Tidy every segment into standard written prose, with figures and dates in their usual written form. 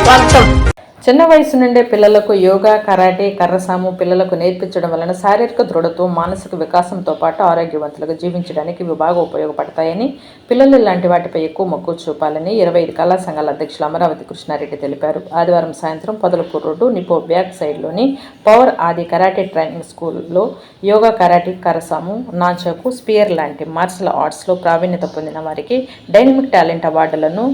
స్వాగతం. చిన్న వయసు నుండే పిల్లలకు యోగా, కరాటే, కర్రసాము పిల్లలకు నేర్పించడం వలన శారీరక దృఢత్వం, మానసిక వికాసంతో పాటు ఆరోగ్యవంతులుగా జీవించడానికి ఇవి బాగా ఉపయోగపడతాయని, పిల్లలు ఇలాంటి వాటిపై ఎక్కువ మక్కువ చూపాలని 25 కళా సంఘాల అధ్యక్షులు అమరావతి కృష్ణారెడ్డి తెలిపారు. ఆదివారం సాయంత్రం పొదలకూరు రోడ్డు నిపో బ్యాక్ సైడ్లోని పవర్ ఆది కరాటే ట్రైనింగ్ స్కూల్లో యోగా, కరాటే, కర్రసాము, నాచకు, స్పియర్ లాంటి మార్షల్ ఆర్ట్స్లో ప్రావీణ్యత పొందిన వారికి డైనమిక్ టాలెంట్ అవార్డులను,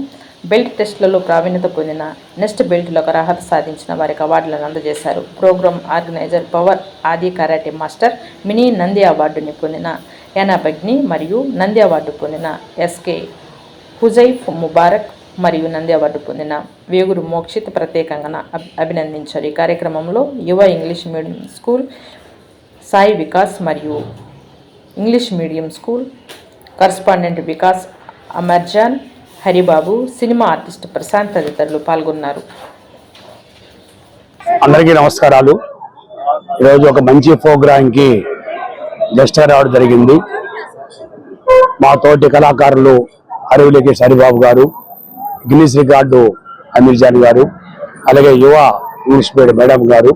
బెల్ట్ టెస్టులలో ప్రావీణ్యత పొందిన నెక్స్ట్ బెల్ట్లకు అర్హత సాధించిన వారికి అవార్డులను అందజేశారు. ప్రోగ్రామ్ ఆర్గనైజర్ పవర్ ఆది కరాటే మాస్టర్ మినీ నంది అవార్డుని పొందిన యానాబగ్ని మరియు నంది అవార్డు పొందిన ఎస్కే హుజైఫ్ ముబారక్ మరియు నంది అవార్డు పొందిన వేగురు మోక్షిత్ ప్రత్యేకంగా అభినందించారు. ఈ కార్యక్రమంలో Yuva English medium school Sai Vikas మరియు English medium school correspondent Vikas Amarjan, Haribabu, cinema artist Prashanth తదితరులు పాల్గొన్నారు. అందరికీ నమస్కారాలు. ఈరోజు ఒక మంచి ప్రోగ్రాంకి గెస్ట్ రావడం జరిగింది. మా తోటి కళాకారులు అరవిలేకి హరిబాబు గారు, గిన్నీస్ రికార్డు అమీర్జాన్ గారు, అలాగే యువ ఇంగ్లీష్ మీడియం మేడం గారు,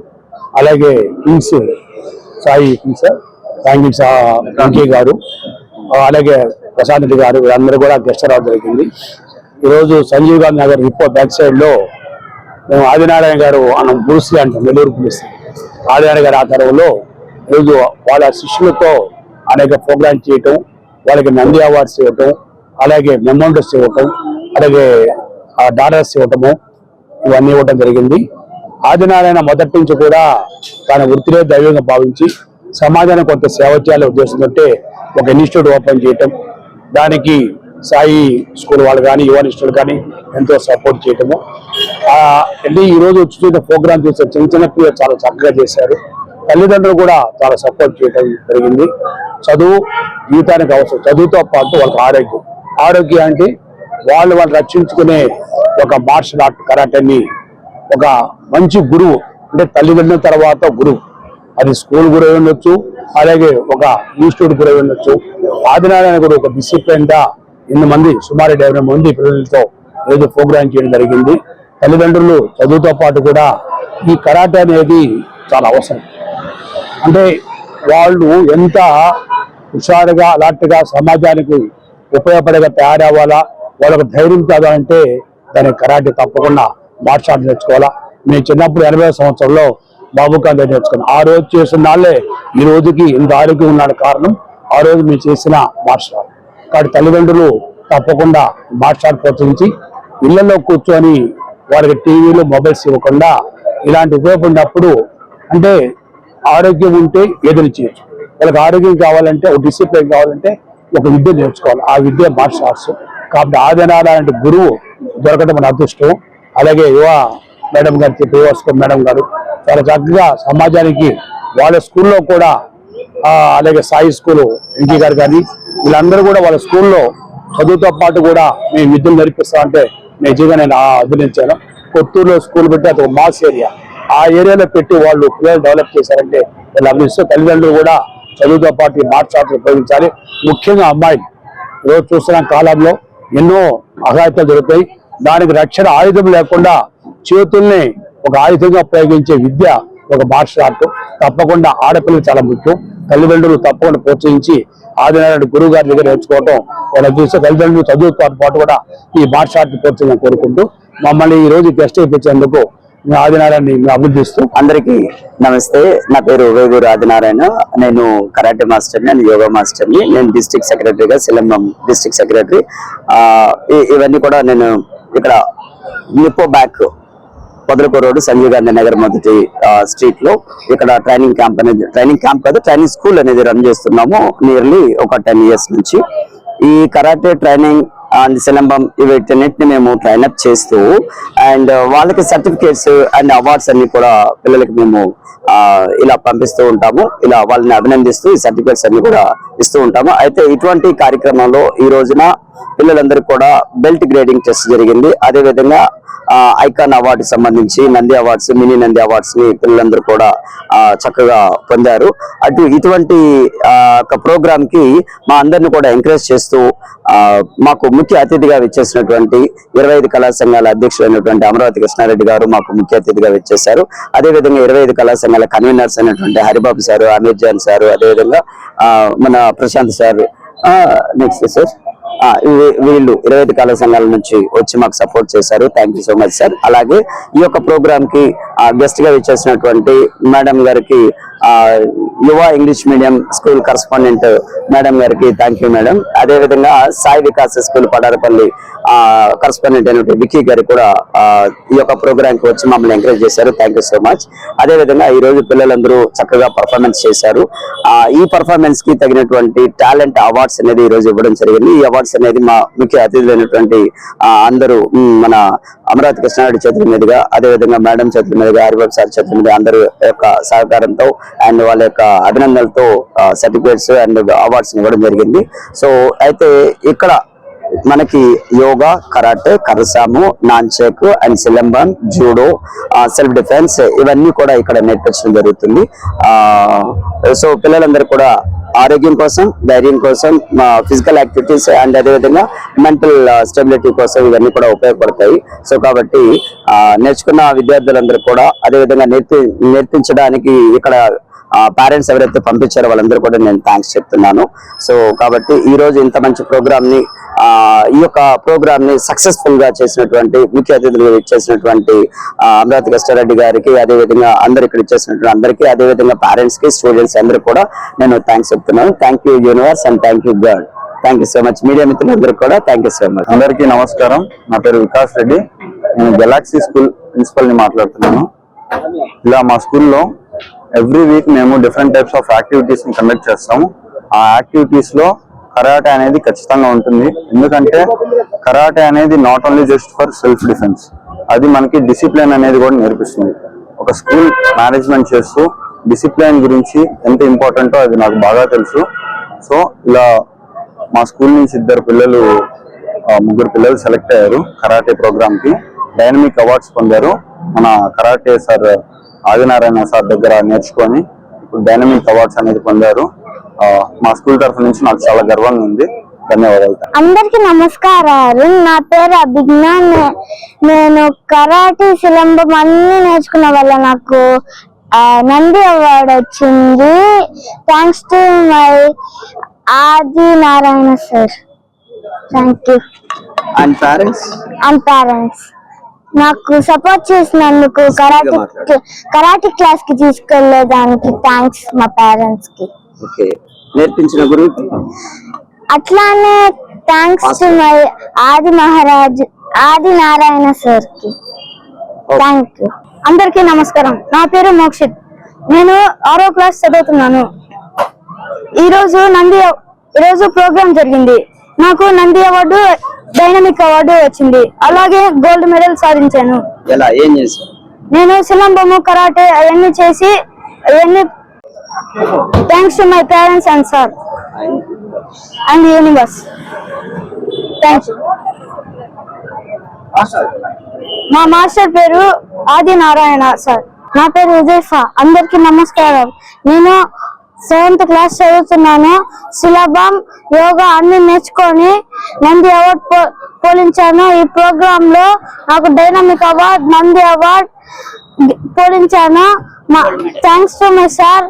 అలాగే కింగ్స్ సాయి వెంకీ గారు, అలాగే ప్రశాంత్ రెడ్డి గారు, వీళ్ళందరూ కూడా గెస్ట్ రావడం జరిగింది. ఈరోజు సంజీవ్ గాంధీ నగర్ రిపో బ్యాక్ సైడ్లో మేము ఆదినారాయణ గారు మనం పులుసు అంటాం, నెల్లూరు పులుసు ఆదినారాయణ గారి ఆధారంలో ఈరోజు వాళ్ళ శిష్యులతో అనేక ప్రోగ్రామ్స్ చేయటం, వాళ్ళకి నంది అవార్డ్స్ ఇవ్వటం, అలాగే మెమోంటోస్ ఇవ్వటం, అలాగే డాలర్స్ ఇవ్వటము, ఇవన్నీ ఇవ్వటం జరిగింది. ఆదినారాయణ మొదటి నుంచి కూడా తన వృత్తినే దైవంగా భావించి సమాజానికి కొంత సేవ చేయాలనే ఉద్దేశంతో ఒక ఇన్స్టిట్యూట్ ఓపెన్ చేయటం, దానికి సాయి స్కూల్ వాళ్ళు కానీ యువ ఇన్స్టిట్యూట్ కానీ ఎంతో సపోర్ట్ చేయటము. అంటే ఈరోజు వచ్చిన ప్రోగ్రామ్ చూసే చిన్న చిన్న పిల్లలు చాలా చక్కగా చేశారు. తల్లిదండ్రులు కూడా చాలా సపోర్ట్ చేయడం జరిగింది. చదువు జీవితానికి అవసరం, చదువుతో పాటు వాళ్ళకి ఆరోగ్యం అంటే వాళ్ళు రక్షించుకునే ఒక మార్షల్ ఆర్ట్ కరాటేని ఒక మంచి గురువు, అంటే తల్లిదండ్రుల తర్వాత గురువు, అది స్కూల్ గురువు ఉండొచ్చు, అలాగే ఒక ఇన్స్టిట్యూట్ గురువు ఉండొచ్చు. ఆదినారాయణ కూడా ఒక డిసిప్లిన్ గా 8 మంది సుమారు 70 మంది పిల్లలతో ఏదో ప్రోగ్రామ్ చేయడం జరిగింది. తల్లిదండ్రులు చదువుతో పాటు కూడా ఈ కరాటే అనేది చాలా అవసరం. అంటే వాళ్ళు ఎంత హుషారుగా అలర్ట్గా సమాజానికి ఉపయోగపడేగా తయారవ్వాలా, వాళ్ళకు ధైర్యం కాదంటే దానికి కరాటే తప్పకుండా మార్షల్ ఆర్ట్స్ నేర్చుకోవాలా. నేను చిన్నప్పుడు 80వ సంవత్సరంలో బాబుకాంత్ నేర్చుకున్నాను. ఆ రోజు చేసిన నాళ్ళే ఈ రోజుకి ఇంత ఆరోగ్యం ఉన్నాడు కారణం ఆ రోజు మేము చేసిన మార్షల్ ఆర్ట్. కాబట్టి తల్లిదండ్రులు తప్పకుండా మార్షల్ ఆర్ట్ ప్రోత్సహించి ఇళ్లలో కూర్చొని వాళ్ళకి టీవీలు మొబైల్స్ ఇవ్వకుండా ఇలాంటి ఉపయోగపడినప్పుడు, అంటే ఆరోగ్యం ఉంటే ఏదైనా చేయొచ్చు. వాళ్ళకి ఆరోగ్యం కావాలంటే, ఒక డిసిప్లిన్ కావాలంటే ఒక విద్య నేర్చుకోవాలి. ఆ విద్య మార్షల్ ఆర్ట్స్. కాబట్టి ఆదినారాయణ గురువు దొరకడం మన అదృష్టం. అలాగే యువ మేడం గారు, మేడం గారు చాలా చక్కగా సమాజానికి వాళ్ళ స్కూల్లో కూడా, అలాగే సాయి స్కూలు వెంకీ గారు కానీ వీళ్ళందరూ కూడా వాళ్ళ స్కూల్లో చదువుతో పాటు కూడా మేము విద్యను నేర్పిస్తామంటే నిజంగా నేను అభినందించాను. కొత్తూరులో స్కూల్ పెట్టి అది ఒక మాస్ ఏరియా, ఆ ఏరియాలో పెట్టి వాళ్ళు పిల్లలు డెవలప్ చేశారంటే వాళ్ళు అభినందిస్తూ తల్లిదండ్రులు కూడా చదువుతో పాటు ఈ మార్షల్ ఆర్ట్స్ ఉపయోగించాలి. ముఖ్యంగా అమ్మాయిలు ఈరోజు చూస్తున్న కాలంలో ఎన్నో అఘాయితాలు జరుగుతాయి. దానికి రక్షణ ఆయుధం లేకుండా చేతుల్ని ఒక ఆయుధంగా ఉపయోగించే విద్య ఒక మార్షల్ ఆర్ట్. తప్పకుండా ఆడపిల్లలు చాలా ముఖ్యం. తల్లిదండ్రులు తప్పకుండా ప్రోత్సహించి ఆదినారాయణ గురువు గారి దగ్గర నేర్చుకోవటం, వాళ్ళని చూస్తే తల్లిదండ్రులు చదువుతో పాటు కూడా ఈ మార్షల్ ఆర్ట్ ప్రోత్సహించాలని కోరుకుంటూ మమ్మల్ని ఈ రోజు గెస్ట్ ఇప్పించేందుకు ఆదినారాయణని అభినందిస్తూ. అందరికీ నమస్తే. నా పేరు వేగూరు ఆదినారాయణ. నేను కరాటే మాస్టర్ని అండ్ యోగా మాస్టర్ని. నేను డిస్ట్రిక్ట్ సెక్రటరీగా, సిలంబం డిస్ట్రిక్ట్ సెక్రటరీ. ఇవన్నీ కూడా నేను ఇక్కడ నిపో బ్యాక్ పొదలకూరు రోడ్డు సంజీవ్ గాంధీ నగర్ మొదటి స్ట్రీట్ లో ఇక్కడ ట్రైనింగ్ క్యాంప్ కాదు, ట్రైనింగ్ స్కూల్ అనేది రన్ చేస్తున్నాము నియర్లీ ఒక 10 years నుంచి. ఈ కరాటే ట్రైనింగ్ అండ్ సిలంబం వీటన్నిటిని మేము ట్రైన్అప్ చేస్తూ అండ్ వాళ్ళకి సర్టిఫికేట్స్ అండ్ అవార్డ్స్ అన్ని కూడా పిల్లలకి మేము ఇలా పంపిస్తూ ఉంటాము. ఇలా వాళ్ళని అభినందిస్తూ ఈ సర్టిఫికేట్స్ అన్ని కూడా ఇస్తూ ఉంటాము. అయితే ఇటువంటి కార్యక్రమంలో ఈ రోజున పిల్లలందరికీ కూడా బెల్ట్ గ్రేడింగ్ టెస్ట్ జరిగింది. అదే విధంగా ఐకాన్ అవార్డు సంబంధించి Nandi awards, mini Nandi awards ని పిల్లలందరూ కూడా చక్కగా పొందారు. ఇటువంటి ప్రోగ్రామ్ కి మా అందరిని కూడా ఎంకరేజ్ చేస్తూ మాకు ముఖ్య అతిథిగా విచ్చేసినటువంటి 25 కళా సంఘాల అధ్యక్షుడైనటువంటి అమరావతి కృష్ణారెడ్డి గారు మాకు ముఖ్య అతిథిగా విచ్చేశారు. అదేవిధంగా 25 కళా సంఘాల కన్వీనర్స్ అయినటువంటి హరిబాబు సారు, అమీర్ జాన్ సారు, అదేవిధంగా మన ప్రశాంత్ సార్, నెక్స్ట్ సార్ వీళ్ళు 25 కళా సంఘాల నుంచి వచ్చి మాకు సపోర్ట్ చేశారు. Thank you so much sir. అలాగే ఈ యొక్క ప్రోగ్రామ్ కి గెస్ట్ గా విచ్చేసినటువంటి మేడం గారికి, యువ English medium school correspondent madam గారికి థ్యాంక్ యూ మేడం. అదే విధంగా సాయి వికాస్ స్కూల్ పడారపల్లి కరస్పాండెంట్ అయినటువంటి వికీ గారికి కూడా ఈ యొక్క ప్రోగ్రామ్ కి వచ్చి మమ్మల్ని ఎంకరేజ్ చేశారు. Thank you so much. అదే విధంగా ఈ రోజు పిల్లలందరూ చక్కగా పర్ఫార్మెన్స్ చేశారు. ఈ పర్ఫార్మెన్స్ కి తగినటువంటి టాలెంట్ అవార్డ్స్ అనేది ఈ రోజు ఇవ్వడం జరిగింది. ఈ అవార్డ్స్ అనేది మా ముఖ్య అతిథులైనటువంటి అందరూ మన అమరావతి కృష్ణారెడ్డి చేతుల మీదుగా, అదే విధంగా మేడం చేతుల మీదుగా, హరిబాబు సార్ చేతుల మీద అందరూ యొక్క సహకారంతో అండ్ వాళ్ళ యొక్క అభినందనలతో సర్టిఫికేట్స్ అండ్ అవార్డ్స్ ఇవ్వడం జరిగింది. సో అయితే ఇక్కడ మనకి యోగా, కరాటే, కర్రసాము, nunchuck and silambam, judo, self defence ఇవన్నీ కూడా ఇక్కడ నేర్పించడం జరుగుతుంది. సో పిల్లలందరూ కూడా ఆరోగ్యం కోసం, ధైర్యం కోసం, ఫిజికల్ యాక్టివిటీస్ అండ్ అదేవిధంగా మెంటల్ స్టెబిలిటీ కోసం ఇవన్నీ కూడా ఉపయోగపడతాయి. సో కాబట్టి నేర్చుకున్న విద్యార్థులందరూ కూడా అదేవిధంగా నేర్పించడానికి ఇక్కడ పేరెంట్స్ ఎవరైతే పంపించారో వాళ్ళందరూ కూడా నేను థ్యాంక్స్ చెప్తున్నాను. సో కాబట్టి ఈ రోజు ఇంత మంచి ప్రోగ్రామ్ ని ఈ యొక్క ప్రోగ్రామ్ ని సక్సెస్ఫుల్ గా చేసినటువంటి ముఖ్య అతిథులు ఇచ్చేసినటువంటి అమరావతి కృష్ణారెడ్డి గారికి, అదే విధంగా అందరు ఇక్కడ ఇచ్చేసినటువంటి అందరికీ, అదే విధంగా పేరెంట్స్ కి, స్టూడెంట్స్ అందరూ కూడా నేను థ్యాంక్స్ చెప్తున్నాను. Thank you universe and thank you God. Thank you so much. Media మిత్రులందరికీ కూడా థ్యాంక్ యూ సో మచ్. అందరికీ నమస్కారం. నా పేరు వికాస్ రెడ్డి. నేను గెలాక్సీ స్కూల్ ప్రిన్సిపల్ ని మాట్లాడుతున్నాను. ఇలా మా స్కూల్లో ఎవ్రీ వీక్ మేము డిఫరెంట్ టైప్స్ ఆఫ్ యాక్టివిటీస్ ని కండక్ట్ చేస్తాము. ఆ యాక్టివిటీస్ లో కరాటే అనేది ఖచ్చితంగా ఉంటుంది. ఎందుకంటే కరాటే అనేది not only just for self defence, అది మనకి డిసిప్లిన్ అనేది కూడా నేర్పిస్తుంది. ఒక స్కూల్ మేనేజ్మెంట్ చేస్తూ డిసిప్లిన్ గురించి ఎంత ఇంపార్టెంటో అది నాకు బాగా తెలుసు. సో ఇలా మా స్కూల్ నుంచి ముగ్గురు పిల్లలు సెలెక్ట్ అయ్యారు కరాటే ప్రోగ్రామ్ కి. డైనమిక్ అవార్డ్స్ పొందారు. మన కరాటే సార్ ఆదినారాయణ సార్ దగ్గర నేర్చుకొని ఇప్పుడు డైనమిక్ అవార్డ్స్ అనేది పొందారు. మా స్కూల్ తరఫు నుంచి నాకు చాలా గర్వంగా ఉంది. ధన్యవాదాలు. అందరికి నమస్కారాలు. నా పేరు అభిజ్ఞ. నేను కరాటే, సిలంబం అన్ని నేర్చుకున్న వల్ల నాకు నంది అవార్డు వచ్చింది. థ్యాంక్స్ టు మై ఆది Narayana sir. Thank you. And parents నాకు సపోర్ట్ చేసినందుకు, కరాటే క్లాస్ కి తీసుకెళ్లేదానికి థ్యాంక్స్ మా పేరెంట్స్ కి. నేర్పించిన గురువుకి అట్లానే థ్యాంక్స్ టు మై ఆది నారాయణ సార్ కి. Thank you. అందరికీ నమస్కారం. నా పేరు మోక్షిత్. నేను 6వ క్లాస్ చదువుతున్నాను. ఈరోజు ప్రోగ్రామ్ జరిగింది. నాకు నంది అవార్డు, డైనమిక్ అవార్డు వచ్చింది. అలాగే గోల్డ్ మెడల్ సాధించాను. నేను సిలంబము, కరాటే అవన్నీ చేసి thanks to my parents and sir and universe. Thanks. మా మాస్టర్ పేరు ఆది నారాయణ సార్. నా పేరు ఉజైఫా. అందరికి నమస్కారం. నేను 7th క్లాస్ చదువుతున్నాను. సిలబం, యోగా అన్ని నేర్చుకొని నంది అవార్డ్ పోలించాను. ఈ ప్రోగ్రామ్ లో నాకు డైనమిక్ అవార్డ్, నంది అవార్డ్ పోలించాను. Thanks to my sir.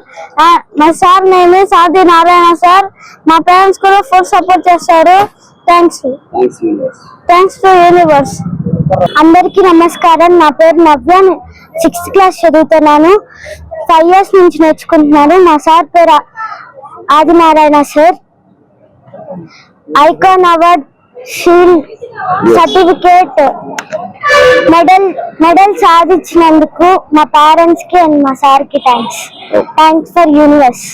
My sir name is Adi Narayana sir. మా పేరెంట్స్ కూడా ఫుల్ సపోర్ట్ చేస్తారు. Thanks to universe. అందరికి నమస్కారం. నా పేరు నవ్య. 6th క్లాస్ చదువుతున్నాను. 5 years నుంచి నేర్చుకుంటున్నాను. మా సార్ పేరు Adinarayana sir. Icon award, shield, certificate, medal సాధించినందుకు మా పేరెంట్స్ కి అండ్ మా సార్ కి థ్యాంక్స్ ఫర్ యూనివర్స్.